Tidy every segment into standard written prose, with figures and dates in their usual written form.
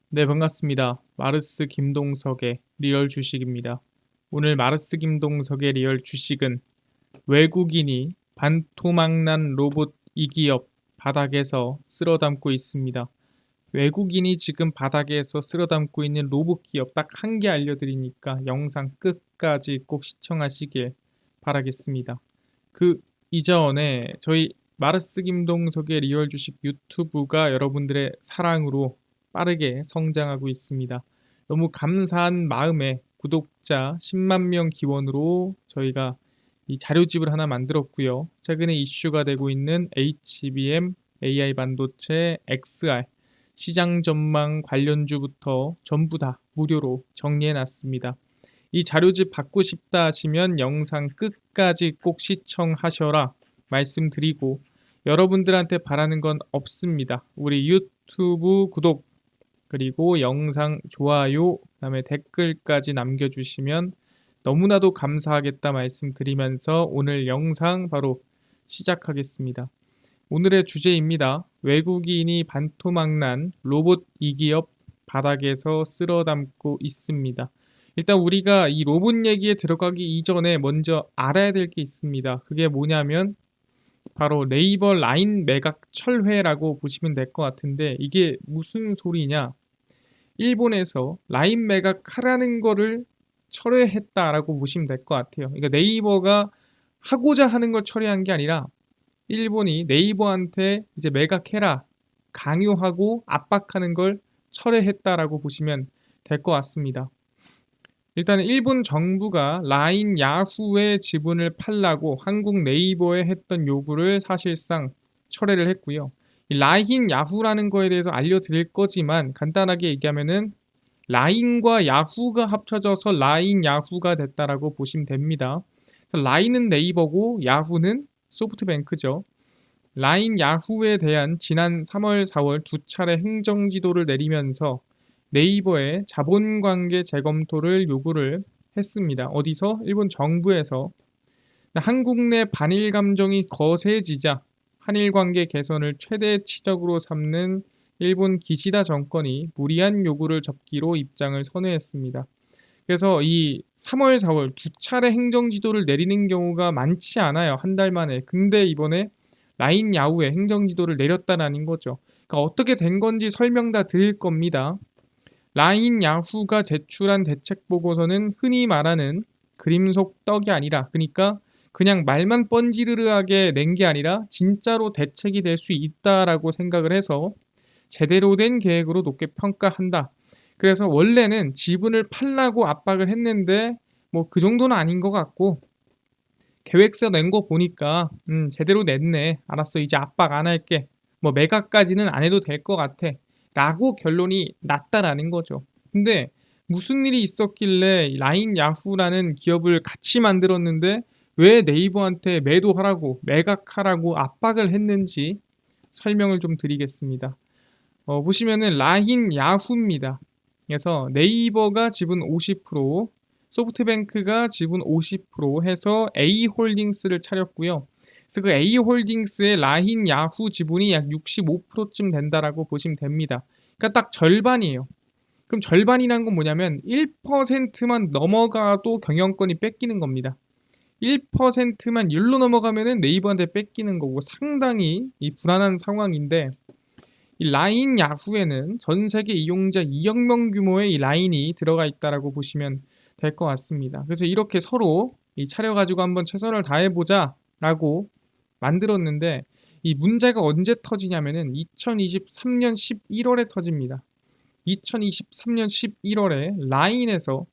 네, 반갑습니다. 마르스 김동석의 리얼 주식입니다. 오늘 마르스 김동석의 리얼 주식은 외국인이 반토막난 로봇 이기업 바닥에서 쓸어담고 있습니다. 외국인이 지금 바닥에서 쓸어담고 있는 로봇 기업 딱 한 개 알려드리니까 영상 끝까지 꼭 시청하시길 바라겠습니다. 그 이전에 저희 마르스 김동석의 리얼 주식 유튜브가 여러분들의 사랑으로 빠르게 성장하고 있습니다. 너무 감사한 마음에 구독자 10만 명 기원으로 저희가 이 자료집을 하나 만들었고요. 최근에 이슈가 되고 있는 HBM, AI 반도체, XR 시장 전망 관련주부터 전부 다 무료로 정리해 놨습니다. 이 자료집 받고 싶다 하시면 영상 끝까지 꼭 시청하셔라 말씀드리고, 여러분들한테 바라는 건 없습니다. 우리 유튜브 구독 그리고 영상 좋아요 그다음에 댓글까지 남겨주시면 너무나도 감사하겠다 말씀드리면서 오늘 영상 바로 시작하겠습니다. 오늘의 주제입니다. 외국인이 반토막난 로봇 이기업 바닥에서 쓸어담고 있습니다. 일단 우리가 이 로봇 얘기에 들어가기 이전에 먼저 알아야 될 게 있습니다. 그게 뭐냐면 바로 네이버 라인 매각 철회라고 보시면 될 것 같은데, 이게 무슨 소리냐? 일본에서 라인 매각하라는 거를 철회했다라고 보시면 될 것 같아요. 그러니까 네이버가 하고자 하는 걸 철회한 게 아니라 일본이 네이버한테 이제 매각해라 강요하고 압박하는 걸 철회했다라고 보시면 될 것 같습니다. 일단 일본 정부가 라인 야후의 지분을 팔라고 한국 네이버에 했던 요구를 사실상 철회를 했고요. 이 라인 야후라는 거에 대해서 알려드릴 거지만 간단하게 얘기하면은 라인과 야후가 합쳐져서 라인 야후가 됐다라고 보시면 됩니다. 그래서 라인은 네이버고 야후는 소프트뱅크죠. 라인 야후에 대한 지난 3월, 4월 두 차례 행정지도를 내리면서 네이버의 자본관계 재검토를 요구를 했습니다. 어디서? 일본 정부에서. 한국 내 반일 감정이 거세지자 한일 관계 개선을 최대 치적으로 삼는 일본 기시다 정권이 무리한 요구를 접기로 입장을 선회했습니다. 그래서 이 3월, 4월 두 차례 행정지도를 내리는 경우가 많지 않아요. 한 달 만에. 근데 이번에 라인 야후에 행정지도를 내렸다라는 거죠. 그러니까 어떻게 된 건지 설명 다 드릴 겁니다. 라인 야후가 제출한 대책 보고서는 흔히 말하는 그림 속 떡이 아니라, 그러니까 그냥 말만 뻔지르르하게 낸 게 아니라 진짜로 대책이 될 수 있다라고 생각을 해서 제대로 된 계획으로 높게 평가한다. 그래서 원래는 지분을 팔라고 압박을 했는데 뭐 그 정도는 아닌 것 같고, 계획서 낸 거 보니까 제대로 냈네. 알았어. 이제 압박 안 할게. 뭐 매각까지는 안 해도 될 것 같아. 라고 결론이 났다라는 거죠. 근데 무슨 일이 있었길래 라인 야후라는 기업을 같이 만들었는데 왜 네이버한테 매도하라고 매각하라고 압박을 했는지 설명을 좀 드리겠습니다. 보시면은 라인 야후입니다. 그래서 네이버가 지분 50%, 소프트뱅크가 지분 50% 해서 A홀딩스를 차렸고요. 그래서 그 A홀딩스의 라인 야후 지분이 약 65%쯤 된다라고 보시면 됩니다. 그러니까 딱 절반이에요. 그럼 절반이란 건 뭐냐면 1%만 넘어가도 경영권이 뺏기는 겁니다. 1%만 일로 넘어가면은 네이버한테 뺏기는 거고, 상당히 이 불안한 상황인데, 이 라인 야후에는 전 세계 이용자 2억 명 규모의 이 라인이 들어가 있다라고 보시면 될 것 같습니다. 그래서 이렇게 서로 이 차려가지고 한번 최선을 다해보자라고 만들었는데, 이 문제가 언제 터지냐면은 2023년 11월에 터집니다. 2023년 11월에 라인에서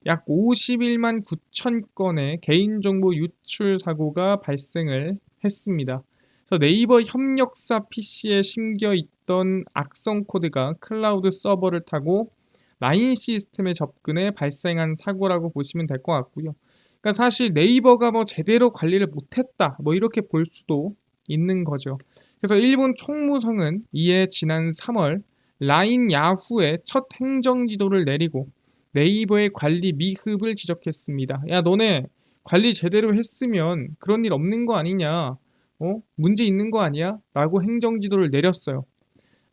약 51만 9천 건의 개인정보 유출 사고가 발생을 했습니다. 그래서 네이버 협력사 PC에 심겨 있던 악성 코드가 클라우드 서버를 타고 라인 시스템에 접근해 발생한 사고라고 보시면 될 것 같고요. 그러니까 사실 네이버가 뭐 제대로 관리를 못했다, 뭐 이렇게 볼 수도 있는 거죠. 그래서 일본 총무성은 이에 지난 3월 라인 야후의 첫 행정지도를 내리고 네이버의 관리 미흡을 지적했습니다. 야, 너네 관리 제대로 했으면 그런 일 없는 거 아니냐? 문제 있는 거 아니야? 라고 행정지도를 내렸어요.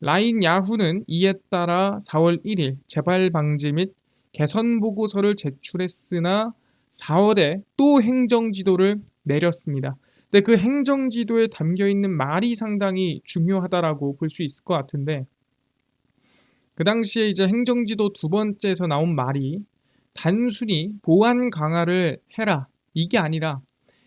라인 야후는 이에 따라 4월 1일 재발 방지 및 개선 보고서를 제출했으나 4월에 또 행정지도를 내렸습니다. 근데 그 행정지도에 담겨 있는 말이 상당히 중요하다라고 볼 수 있을 것 같은데, 그 당시에 이제 행정지도 두 번째에서 나온 말이 단순히 보안 강화를 해라, 이게 아니라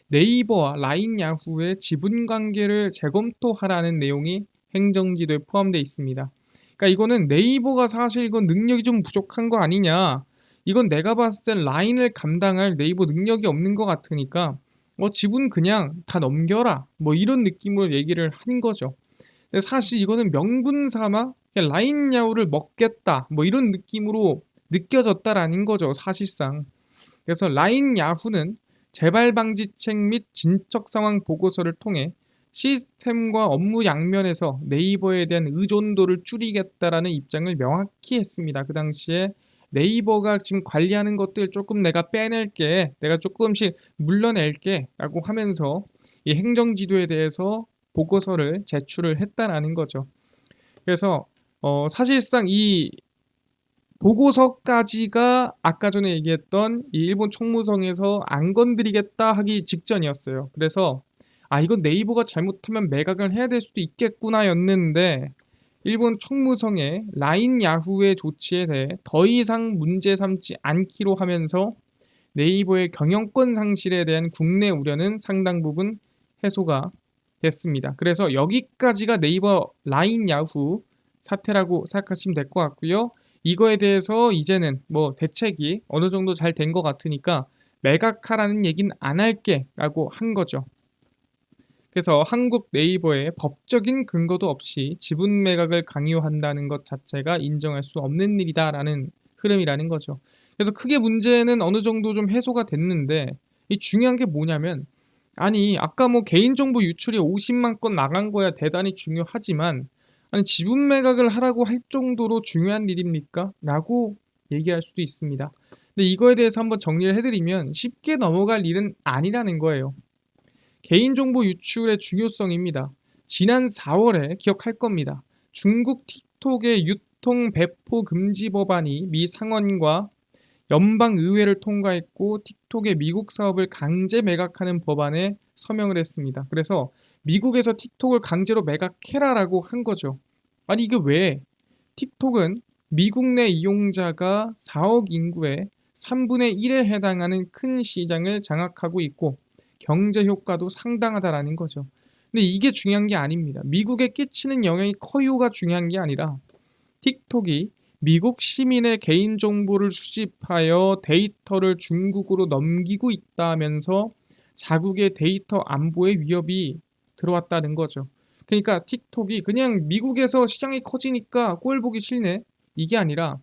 네이버와 라인 야후의 지분 관계를 재검토하라는 내용이 행정지도에 포함되어 있습니다. 그러니까 이거는 네이버가 사실 이건 능력이 좀 부족한 거 아니냐, 이건 내가 봤을 땐 라인을 감당할 네이버 능력이 없는 것 같으니까 지분 그냥 다 넘겨라, 뭐 이런 느낌으로 얘기를 한 거죠. 근데 사실 이거는 명분 삼아 그냥 라인 야후를 먹겠다, 뭐 이런 느낌으로 느껴졌다라는 거죠, 사실상. 그래서 라인 야후는 재발 방지책 및 진척 상황 보고서를 통해 시스템과 업무 양면에서 네이버에 대한 의존도를 줄이겠다라는 입장을 명확히 했습니다. 그 당시에 네이버가 지금 관리하는 것들 조금 내가 빼낼게, 내가 조금씩 물러낼게 라고 하면서 이 행정지도에 대해서 보고서를 제출을 했다라는 거죠. 그래서 사실상 이 보고서까지가 아까 전에 얘기했던 이 일본 총무성에서 안 건드리겠다 하기 직전이었어요. 그래서 이건 네이버가 잘못하면 매각을 해야 될 수도 있겠구나 였는데, 일본 총무성의 라인 야후의 조치에 대해 더 이상 문제 삼지 않기로 하면서 네이버의 경영권 상실에 대한 국내 우려는 상당 부분 해소가 됐습니다. 그래서 여기까지가 네이버 라인 야후 사태라고 생각하시면 될 것 같고요. 이거에 대해서 이제는 뭐 대책이 어느 정도 잘 된 것 같으니까 매각하라는 얘기는 안 할게 라고 한 거죠. 그래서 한국 네이버의 법적인 근거도 없이 지분 매각을 강요한다는 것 자체가 인정할 수 없는 일이다라는 흐름이라는 거죠. 그래서 크게 문제는 어느 정도 좀 해소가 됐는데, 이 중요한 게 뭐냐면, 아니 아까 뭐 개인정보 유출이 50만 건 나간 거야 대단히 중요하지만, 아니 지분 매각을 하라고 할 정도로 중요한 일입니까? 라고 얘기할 수도 있습니다. 근데 이거에 대해서 한번 정리를 해드리면 쉽게 넘어갈 일은 아니라는 거예요. 개인정보 유출의 중요성입니다. 지난 4월에 기억할 겁니다. 중국 틱톡의 유통 배포 금지 법안이 미 상원과 연방의회를 통과했고, 틱톡의 미국 사업을 강제 매각하는 법안에 서명을 했습니다. 그래서 미국에서 틱톡을 강제로 매각해라라고 한 거죠. 아니 이게 왜? 틱톡은 미국 내 이용자가 4억 인구의 3분의 1에 해당하는 큰 시장을 장악하고 있고 경제 효과도 상당하다라는 거죠. 근데 이게 중요한 게 아닙니다. 미국에 끼치는 영향이 커요가 중요한 게 아니라, 틱톡이 미국 시민의 개인정보를 수집하여 데이터를 중국으로 넘기고 있다면서 자국의 데이터 안보에 위협이 들어왔다는 거죠. 그러니까 틱톡이 그냥 미국에서 시장이 커지니까 꼴 보기 싫네, 이게 아니라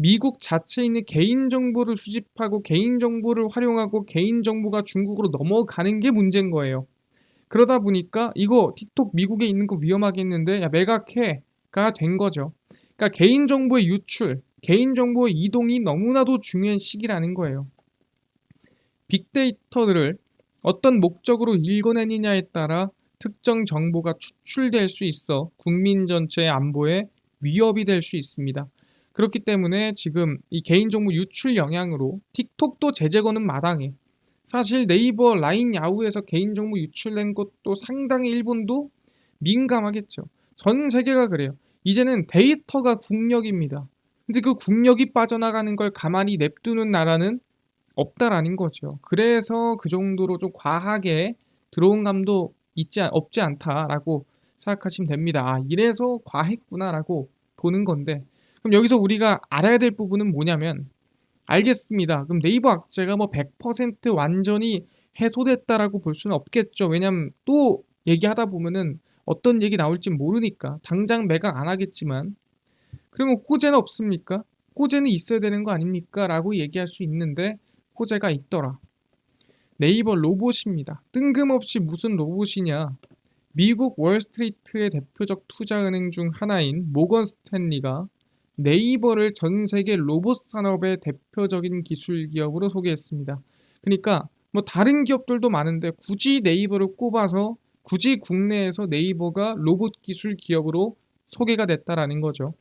미국 자체에 있는 개인정보를 수집하고 개인정보를 활용하고 개인정보가 중국으로 넘어가는 게 문제인 거예요. 그러다 보니까 이거 틱톡 미국에 있는 거 위험하겠는데 야 매각해가 된 거죠. 그러니까 개인정보의 유출, 개인정보의 이동이 너무나도 중요한 시기라는 거예요. 빅데이터들을 어떤 목적으로 읽어내느냐에 따라 특정 정보가 추출될 수 있어 국민 전체의 안보에 위협이 될 수 있습니다. 그렇기 때문에 지금 이 개인정보 유출 영향으로 틱톡도 제재 거는 마당에, 사실 네이버, 라인, 야후에서 개인정보 유출된 것도 상당히 일본도 민감하겠죠. 전 세계가 그래요. 이제는 데이터가 국력입니다. 근데 그 국력이 빠져나가는 걸 가만히 냅두는 나라는 없다라는 거죠. 그래서 그 정도로 좀 과하게 들어온 감도 없지 않다라고 생각하시면 됩니다. 이래서 과했구나라고 보는 건데, 그럼 여기서 우리가 알아야 될 부분은 뭐냐면, 알겠습니다. 그럼 네이버 악재가 뭐 100% 완전히 해소됐다라고 볼 수는 없겠죠. 왜냐면 또 얘기하다 보면은 어떤 얘기 나올지 모르니까 당장 매각 안 하겠지만, 그러면 호재는 없습니까? 호재는 있어야 되는 거 아닙니까? 라고 얘기할 수 있는데 호재가 있더라. 네이버 로봇입니다. 뜬금없이 무슨 로봇이냐. 미국 월스트리트의 대표적 투자은행 중 하나인 모건 스탠리가 네이버를 전 세계 로봇 산업의 대표적인 기술 기업으로 소개했습니다. 그러니까 뭐 다른 기업들도 많은데 굳이 네이버를 꼽아서 굳이 국내에서 네이버가 로봇 기술 기업으로 소개가 됐다라는 거죠.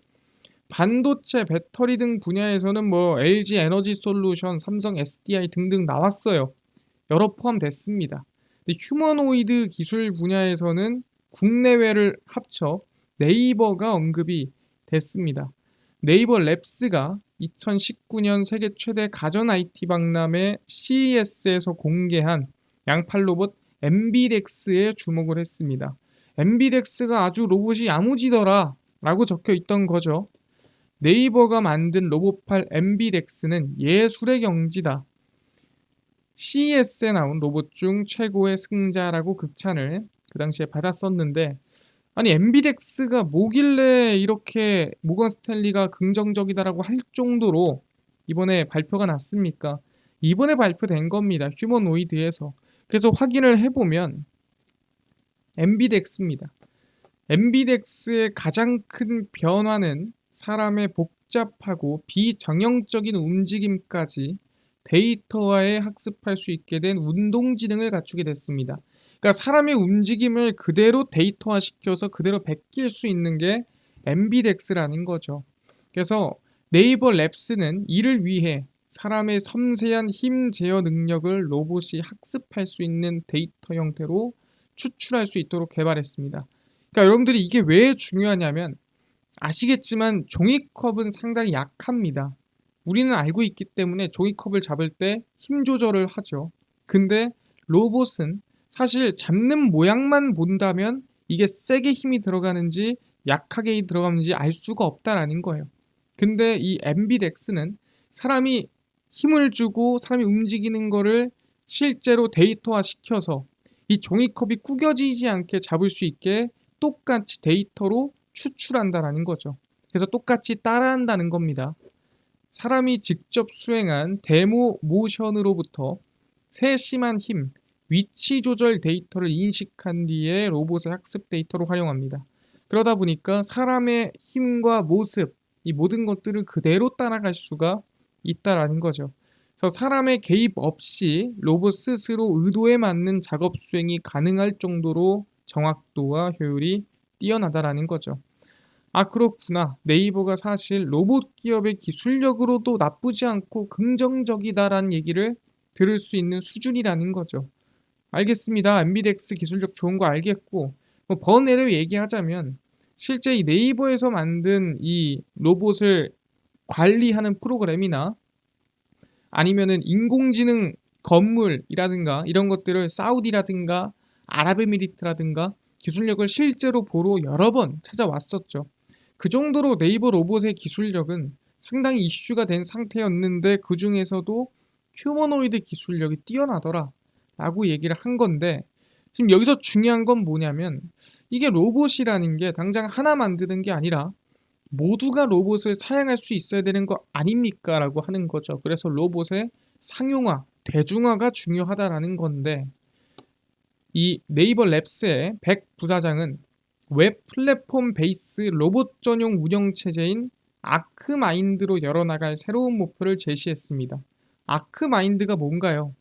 반도체, 배터리 등 분야에서는 뭐 LG 에너지 솔루션, 삼성 SDI 등등 나왔어요. 여러 포함됐습니다. 근데 휴머노이드 기술 분야에서는 국내외를 합쳐 네이버가 언급이 됐습니다. 네이버 랩스가 2019년 세계 최대 가전 IT 박람회 CES에서 공개한 양팔 로봇 엠비덱스에 주목을 했습니다. 엠비덱스가 아주 로봇이 야무지더라 라고 적혀 있던 거죠. 네이버가 만든 로봇팔 엠비덱스는 예술의 경지다. CES에 나온 로봇 중 최고의 승자라고 극찬을 그 당시에 받았었는데, 아니 엠비덱스가 뭐길래 이렇게 모건 스탠리가 긍정적이다라고 할 정도로 이번에 발표가 났습니까? 이번에 발표된 겁니다. 휴머노이드에서. 그래서 확인을 해보면 엠비덱스입니다. 엠비덱스의 가장 큰 변화는 사람의 복잡하고 비정형적인 움직임까지 데이터화에 학습할 수 있게 된 운동지능을 갖추게 됐습니다. 그러니까 사람의 움직임을 그대로 데이터화시켜서 그대로 베낄 수 있는 게 엠비덱스라는 거죠. 그래서 네이버 랩스는 이를 위해 사람의 섬세한 힘 제어 능력을 로봇이 학습할 수 있는 데이터 형태로 추출할 수 있도록 개발했습니다. 그러니까 여러분들이 이게 왜 중요하냐면, 아시겠지만 종이컵은 상당히 약합니다. 우리는 알고 있기 때문에 종이컵을 잡을 때 힘 조절을 하죠. 근데 로봇은 사실 잡는 모양만 본다면 이게 세게 힘이 들어가는지 약하게 들어가는지 알 수가 없다라는 거예요. 근데 이 엠비덱스는 사람이 힘을 주고 사람이 움직이는 거를 실제로 데이터화 시켜서 이 종이컵이 구겨지지 않게 잡을 수 있게 똑같이 데이터로 추출한다라는 거죠. 그래서 똑같이 따라한다는 겁니다. 사람이 직접 수행한 데모 모션으로부터 세심한 힘, 위치 조절 데이터를 인식한 뒤에 로봇의 학습 데이터로 활용합니다. 그러다 보니까 사람의 힘과 모습, 이 모든 것들을 그대로 따라갈 수가 있다라는 거죠. 그래서 사람의 개입 없이 로봇 스스로 의도에 맞는 작업 수행이 가능할 정도로 정확도와 효율이 뛰어나다라는 거죠. 아, 그렇구나. 네이버가 사실 로봇 기업의 기술력으로도 나쁘지 않고 긍정적이다라는 얘기를 들을 수 있는 수준이라는 거죠. 알겠습니다. 엠비덱스 기술력 좋은 거 알겠고, 뭐 번외로 얘기하자면 실제 이 네이버에서 만든 이 로봇을 관리하는 프로그램이나 아니면은 인공지능 건물이라든가 이런 것들을 사우디라든가 아랍에미리트라든가 기술력을 실제로 보러 여러 번 찾아왔었죠. 그 정도로 네이버 로봇의 기술력은 상당히 이슈가 된 상태였는데, 그 중에서도 휴머노이드 기술력이 뛰어나더라 라고 얘기를 한 건데, 지금 여기서 중요한 건 뭐냐면, 이게 로봇이라는 게 당장 하나 만드는 게 아니라 모두가 로봇을 사용할 수 있어야 되는 거 아닙니까? 라고 하는 거죠. 그래서 로봇의 상용화, 대중화가 중요하다라는 건데, 이 네이버 랩스의 백 부사장은 웹 플랫폼 베이스 로봇 전용 운영 체제인 아크마인드로 열어나갈 새로운 목표를 제시했습니다. 아크마인드가 뭔가요?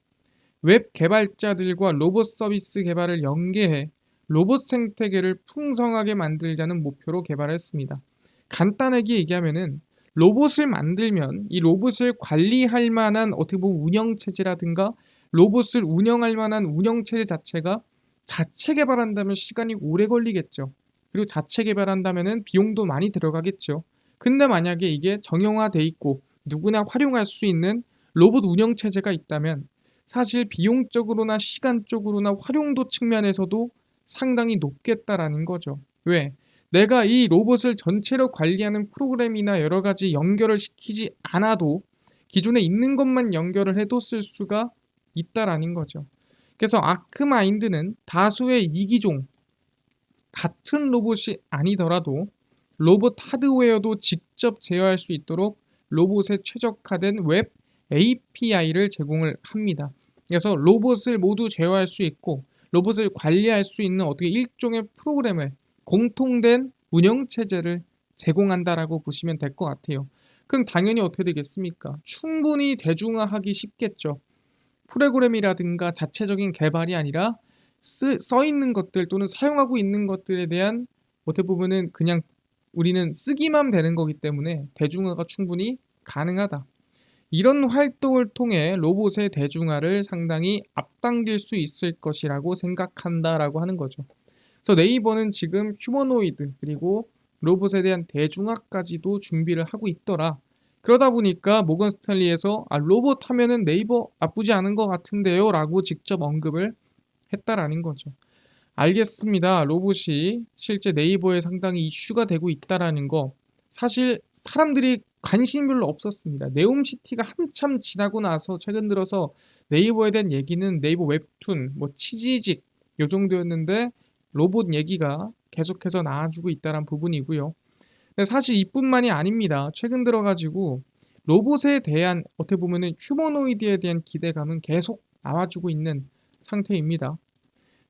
웹 개발자들과 로봇 서비스 개발을 연계해 로봇 생태계를 풍성하게 만들자는 목표로 개발했습니다. 간단하게 얘기하면은 로봇을 만들면 이 로봇을 관리할 만한 어떻게 보면 운영체제라든가 로봇을 운영할 만한 운영체제 자체가 자체 개발한다면 시간이 오래 걸리겠죠. 그리고 자체 개발한다면은 비용도 많이 들어가겠죠. 근데 만약에 이게 정형화돼 있고 누구나 활용할 수 있는 로봇 운영체제가 있다면 사실 비용적으로나 시간적으로나 활용도 측면에서도 상당히 높겠다라는 거죠. 왜? 내가 이 로봇을 전체로 관리하는 프로그램이나 여러 가지 연결을 시키지 않아도 기존에 있는 것만 연결을 해도 쓸 수가 있다라는 거죠. 그래서 아크마인드는 다수의 이기종, 같은 로봇이 아니더라도 로봇 하드웨어도 직접 제어할 수 있도록 로봇에 최적화된 웹 API를 제공을 합니다. 그래서 로봇을 모두 제어할 수 있고 로봇을 관리할 수 있는 어떻게 일종의 프로그램을, 공통된 운영체제를 제공한다라고 보시면 될 것 같아요. 그럼 당연히 어떻게 되겠습니까? 충분히 대중화하기 쉽겠죠. 프로그램이라든가 자체적인 개발이 아니라 써 있는 것들 또는 사용하고 있는 것들에 대한 어떻게 보면은 그냥 우리는 쓰기만 되는 거기 때문에 대중화가 충분히 가능하다. 이런 활동을 통해 로봇의 대중화를 상당히 앞당길 수 있을 것이라고 생각한다라고 하는 거죠. 그래서 네이버는 지금 휴머노이드 그리고 로봇에 대한 대중화까지도 준비를 하고 있더라. 그러다 보니까 모건 스탠리에서 로봇 하면은 네이버 나쁘지 않은 것 같은데요 라고 직접 언급을 했다라는 거죠. 알겠습니다. 로봇이 실제 네이버에 상당히 이슈가 되고 있다라는 거 사실 사람들이 관심이 별로 없었습니다. 네옴시티가 한참 지나고 나서 최근 들어서 네이버에 대한 얘기는 네이버 웹툰, 뭐 치지직 요 정도였는데 로봇 얘기가 계속해서 나와주고 있다는 부분이고요. 근데 사실 이뿐만이 아닙니다. 최근 들어가지고 로봇에 대한 어떻게 보면은 휴머노이드에 대한 기대감은 계속 나와주고 있는 상태입니다.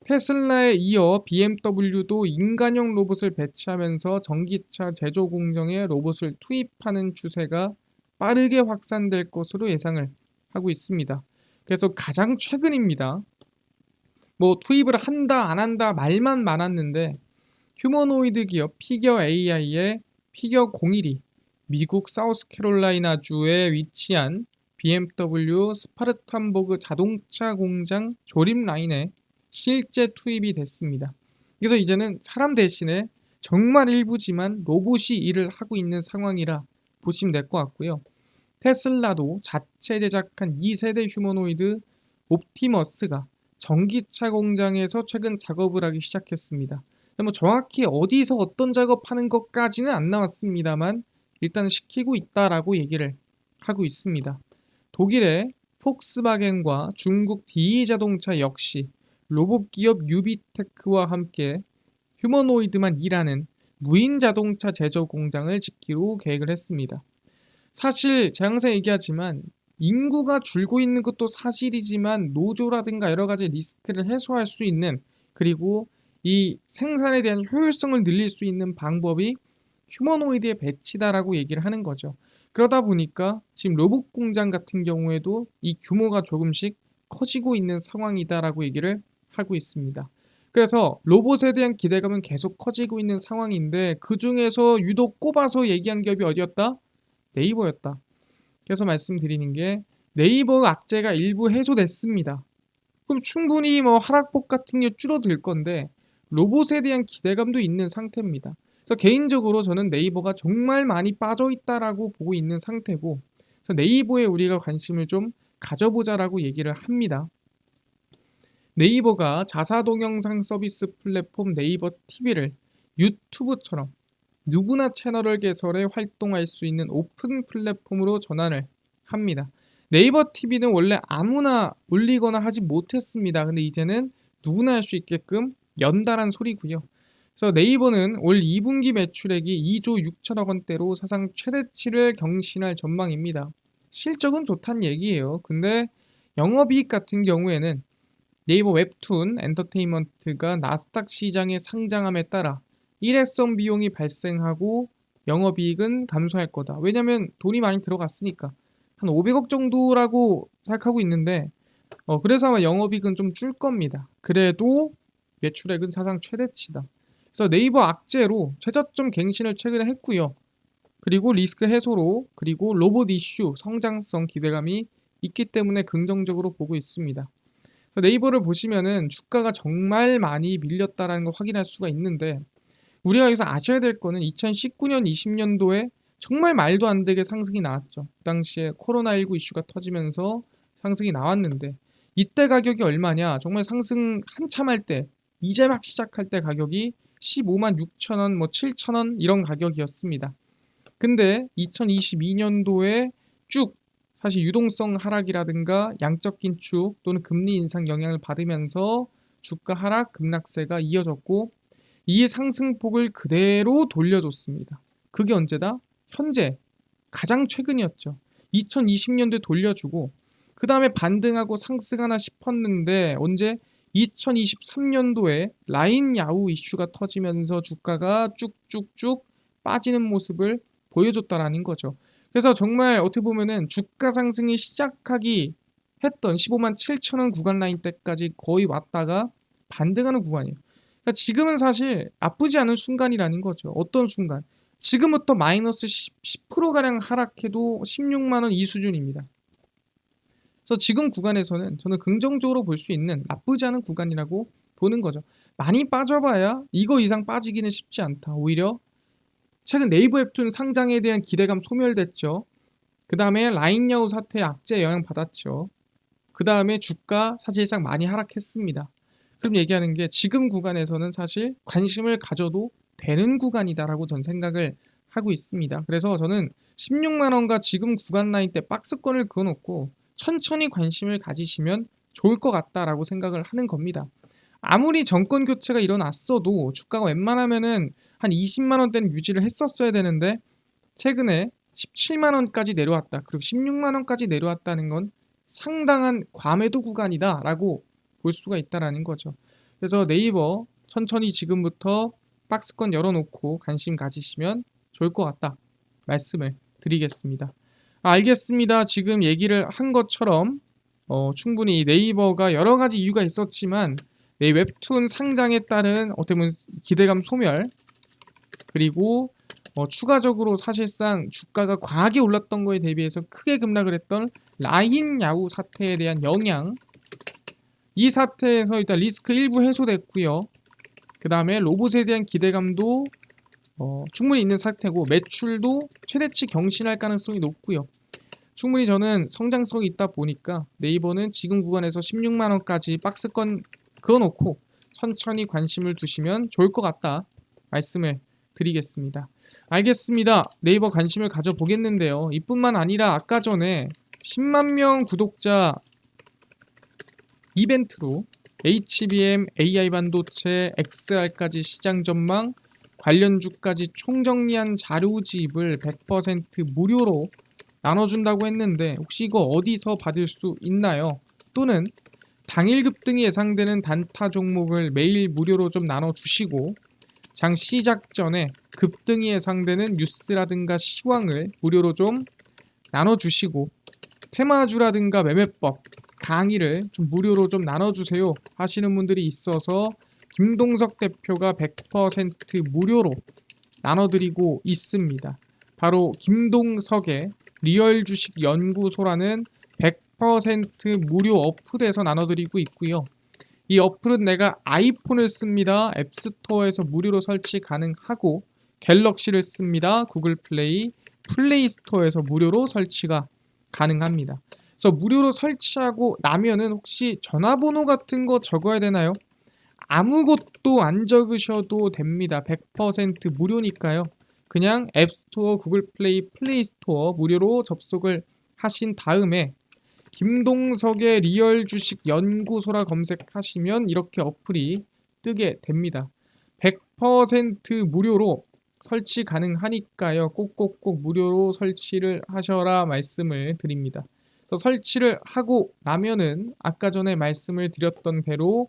테슬라에 이어 BMW도 인간형 로봇을 배치하면서 전기차 제조 공정에 로봇을 투입하는 추세가 빠르게 확산될 것으로 예상을 하고 있습니다. 그래서 가장 최근입니다. 뭐 투입을 한다 안 한다 말만 많았는데 휴머노이드 기업 피겨 AI의 피겨 012 미국 사우스캐롤라이나주에 위치한 BMW 스파르탄버그 자동차 공장 조립 라인에 실제 투입이 됐습니다. 그래서 이제는 사람 대신에 정말 일부지만 로봇이 일을 하고 있는 상황이라 보시면 될 것 같고요. 테슬라도 자체 제작한 2세대 휴머노이드 옵티머스가 전기차 공장에서 최근 작업을 하기 시작했습니다. 뭐 정확히 어디서 어떤 작업하는 것까지는 안 나왔습니다만 일단 시키고 있다라고 얘기를 하고 있습니다. 독일의 폭스바겐과 중국 DE 자동차 역시 로봇 기업 유비테크와 함께 휴머노이드만 일하는 무인 자동차 제조 공장을 짓기로 계획을 했습니다. 사실 제가 항상 얘기하지만 인구가 줄고 있는 것도 사실이지만 노조라든가 여러 가지 리스크를 해소할 수 있는 그리고 이 생산에 대한 효율성을 늘릴 수 있는 방법이 휴머노이드의 배치다라고 얘기를 하는 거죠. 그러다 보니까 지금 로봇 공장 같은 경우에도 이 규모가 조금씩 커지고 있는 상황이다라고 얘기를 하고 있습니다. 그래서 로봇에 대한 기대감은 계속 커지고 있는 상황인데 그 중에서 유독 꼽아서 얘기한 기업이 어디였다? 네이버였다. 그래서 말씀드리는 게 네이버 악재가 일부 해소됐습니다. 그럼 충분히 뭐 하락폭 같은 게 줄어들 건데 로봇에 대한 기대감도 있는 상태입니다. 그래서 개인적으로 저는 네이버가 정말 많이 빠져 있다라고 보고 있는 상태고 그래서 네이버에 우리가 관심을 좀 가져보자라고 얘기를 합니다. 네이버가 자사 동영상 서비스 플랫폼 네이버 TV를 유튜브처럼 누구나 채널을 개설해 활동할 수 있는 오픈 플랫폼으로 전환을 합니다. 네이버 TV는 원래 아무나 올리거나 하지 못했습니다. 근데 이제는 누구나 할 수 있게끔 연달한 소리고요. 그래서 네이버는 올 2분기 매출액이 2조 6천억 원대로 사상 최대치를 경신할 전망입니다. 실적은 좋다는 얘기예요. 근데 영업이익 같은 경우에는 네이버 웹툰 엔터테인먼트가 나스닥 시장에 상장함에 따라 일회성 비용이 발생하고 영업이익은 감소할 거다. 왜냐면 돈이 많이 들어갔으니까 한 500억 정도라고 생각하고 있는데 그래서 아마 영업이익은 좀 줄 겁니다. 그래도 매출액은 사상 최대치다. 그래서 네이버 악재로 최저점 갱신을 최근에 했고요. 그리고 리스크 해소로 그리고 로봇 이슈 성장성 기대감이 있기 때문에 긍정적으로 보고 있습니다. 네이버를 보시면은 주가가 정말 많이 밀렸다라는 걸 확인할 수가 있는데 우리가 여기서 아셔야 될 거는 2019년, 20년도에 정말 말도 안 되게 상승이 나왔죠. 그 당시에 코로나19 이슈가 터지면서 상승이 나왔는데 이때 가격이 얼마냐? 정말 상승 한참 할 때, 이제 막 시작할 때 가격이 15만 6천 원, 뭐 7천 원 이런 가격이었습니다. 근데 2022년도에 쭉 사실 유동성 하락이라든가 양적 긴축 또는 금리 인상 영향을 받으면서 주가 하락 급락세가 이어졌고 이 상승폭을 그대로 돌려줬습니다. 그게 언제다? 현재 가장 최근이었죠. 2020년도에 돌려주고 그 다음에 반등하고 상승하나 싶었는데 언제? 2023년도에 라인 야후 이슈가 터지면서 주가가 쭉쭉쭉 빠지는 모습을 보여줬다라는 거죠. 그래서 정말 어떻게 보면은 주가 상승이 시작하기 했던 15만 7천 원 구간 라인 때까지 거의 왔다가 반등하는 구간이에요. 그러니까 지금은 사실 나쁘지 않은 순간이라는 거죠. 어떤 순간? 지금부터 마이너스 10%가량 하락해도 16만 원 이 수준입니다. 그래서 지금 구간에서는 저는 긍정적으로 볼 수 있는 나쁘지 않은 구간이라고 보는 거죠. 많이 빠져봐야 이거 이상 빠지기는 쉽지 않다. 오히려 최근 네이버 웹툰 상장에 대한 기대감 소멸됐죠. 그 다음에 라인야후 사태 악재 영향 받았죠. 그 다음에 주가 사실상 많이 하락했습니다. 그럼 얘기하는 게 지금 구간에서는 사실 관심을 가져도 되는 구간이다라고 전 생각을 하고 있습니다. 그래서 저는 16만 원과 지금 구간 라인 때 박스권을 그어놓고 천천히 관심을 가지시면 좋을 것 같다라고 생각을 하는 겁니다. 아무리 정권 교체가 일어났어도 주가가 웬만하면은 한 20만 원대는 유지를 했었어야 되는데 최근에 17만 원까지 내려왔다. 그리고 16만 원까지 내려왔다는 건 상당한 과매도 구간이다라고 볼 수가 있다라는 거죠. 그래서 네이버 천천히 지금부터 박스권 열어놓고 관심 가지시면 좋을 것 같다 말씀을 드리겠습니다. 알겠습니다. 지금 얘기를 한 것처럼 충분히 네이버가 여러 가지 이유가 있었지만 내 웹툰 상장에 따른 어떻게 보면 기대감 소멸 그리고 추가적으로 사실상 주가가 과하게 올랐던 거에 대비해서 크게 급락을 했던 라인 야후 사태에 대한 영향 이 사태에서 일단 리스크 일부 해소됐고요. 그 다음에 로봇에 대한 기대감도 충분히 있는 상태고 매출도 최대치 경신할 가능성이 높고요. 충분히 저는 성장성이 있다 보니까 네이버는 지금 구간에서 16만 원까지 박스권 그어놓고 천천히 관심을 두시면 좋을 것 같다 말씀을 드리겠습니다. 알겠습니다. 네이버 관심을 가져보겠는데요. 이뿐만 아니라 아까 전에 10만 명 구독자 이벤트로 HBM, AI 반도체, XR까지 시장 전망, 관련주까지 총정리한 자료집을 100% 무료로 나눠준다고 했는데 혹시 이거 어디서 받을 수 있나요? 또는 당일 급등이 예상되는 단타 종목을 매일 무료로 좀 나눠주시고 장 시작 전에 급등이 예상되는 뉴스라든가 시황을 무료로 좀 나눠주시고 테마주라든가 매매법 강의를 좀 무료로 좀 나눠주세요 하시는 분들이 있어서 김동석 대표가 100% 무료로 나눠드리고 있습니다. 바로 김동석의 리얼 주식 연구소라는 100% 무료 어플에서 나눠드리고 있고요. 이 어플은 내가 아이폰을 씁니다. 앱스토어에서 무료로 설치 가능하고 갤럭시를 씁니다. 구글 플레이, 플레이 스토어에서 무료로 설치가 가능합니다. 그래서 무료로 설치하고 나면은 혹시 전화번호 같은 거 적어야 되나요? 아무것도 안 적으셔도 됩니다. 100% 무료니까요. 그냥 앱스토어, 구글 플레이, 플레이 스토어 무료로 접속을 하신 다음에 김동석의 리얼 주식 연구소라 검색하시면 이렇게 어플이 뜨게 됩니다. 100% 무료로 설치 가능하니까요. 꼭꼭꼭 무료로 설치를 하셔라 말씀을 드립니다. 그래서 설치를 하고 나면은 아까 전에 말씀을 드렸던 대로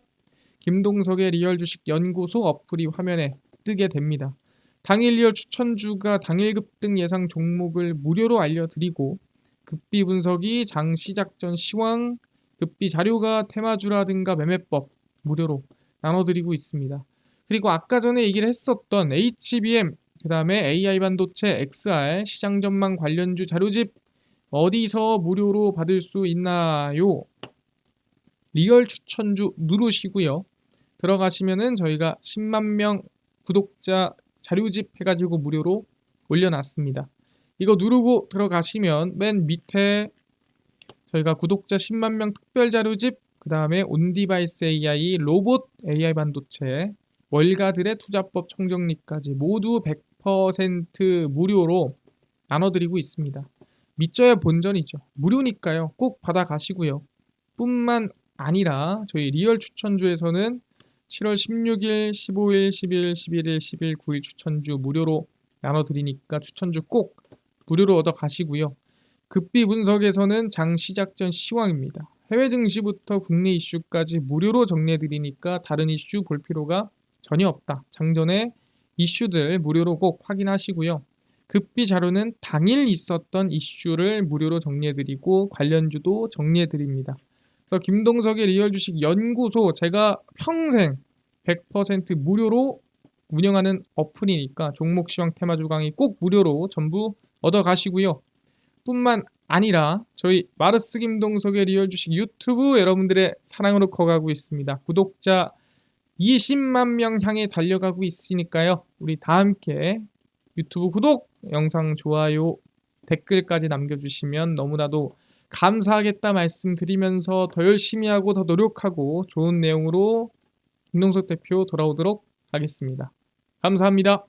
김동석의 리얼 주식 연구소 어플이 화면에 뜨게 됩니다. 당일 리얼 추천주가 당일 급등 예상 종목을 무료로 알려드리고 급비 분석이 장 시작 전 시황, 급비 자료가 테마주라든가 매매법 무료로 나눠드리고 있습니다. 그리고 아까 전에 얘기를 했었던 HBM, 그 다음에 AI 반도체, XR, 시장 전망 관련주 자료집 어디서 무료로 받을 수 있나요? 리얼 추천주 누르시고요. 들어가시면은 저희가 10만 명 구독자 자료집 해가지고 무료로 올려놨습니다. 이거 누르고 들어가시면 맨 밑에 저희가 구독자 10만 명 특별 자료집, 그 다음에 온디바이스 AI, 로봇 AI 반도체, 월가들의 투자법 총정리까지 모두 100% 무료로 나눠드리고 있습니다. 믿져야 본전이죠. 무료니까요. 꼭 받아가시고요. 뿐만 아니라 저희 리얼 추천주에서는 7월 16일, 15일, 10일, 11일, 10일, 9일 추천주 무료로 나눠드리니까 추천주 꼭 무료로 얻어 가시고요. 급비 분석에서는 장 시작 전 시황입니다. 해외 증시부터 국내 이슈까지 무료로 정리해드리니까 다른 이슈 볼 필요가 전혀 없다. 장전에 이슈들 무료로 꼭 확인하시고요. 급비 자료는 당일 있었던 이슈를 무료로 정리해드리고 관련주도 정리해드립니다. 그래서 김동석의 리얼 주식 연구소 제가 평생 100% 무료로 운영하는 어플이니까 종목시황 테마주 강의 꼭 무료로 전부 얻어가시고요. 뿐만 아니라 저희 마르스 김동석의 리얼 주식 유튜브 여러분들의 사랑으로 커가고 있습니다. 구독자 20만 명 향해 달려가고 있으니까요. 우리 다 함께 유튜브 구독, 영상 좋아요, 댓글까지 남겨주시면 너무나도 감사하겠다 말씀드리면서 더 열심히 하고 더 노력하고 좋은 내용으로 김동석 대표 돌아오도록 하겠습니다. 감사합니다.